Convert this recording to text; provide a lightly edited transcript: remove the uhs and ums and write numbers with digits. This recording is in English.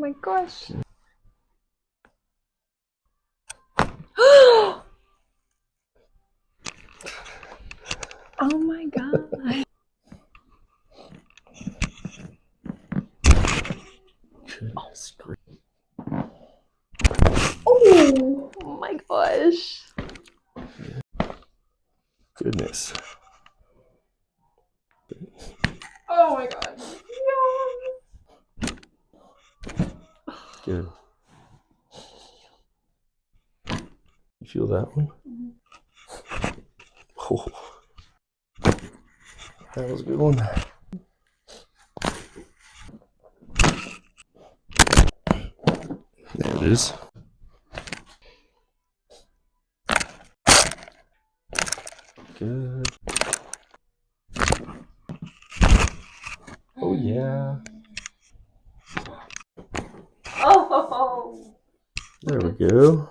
my gosh. Oh my god. Oh my gosh. Goodness. Oh my god. Good. You feel that one? Oh, that was a good one. There it is. Good. Oh yeah. Oh. There we go.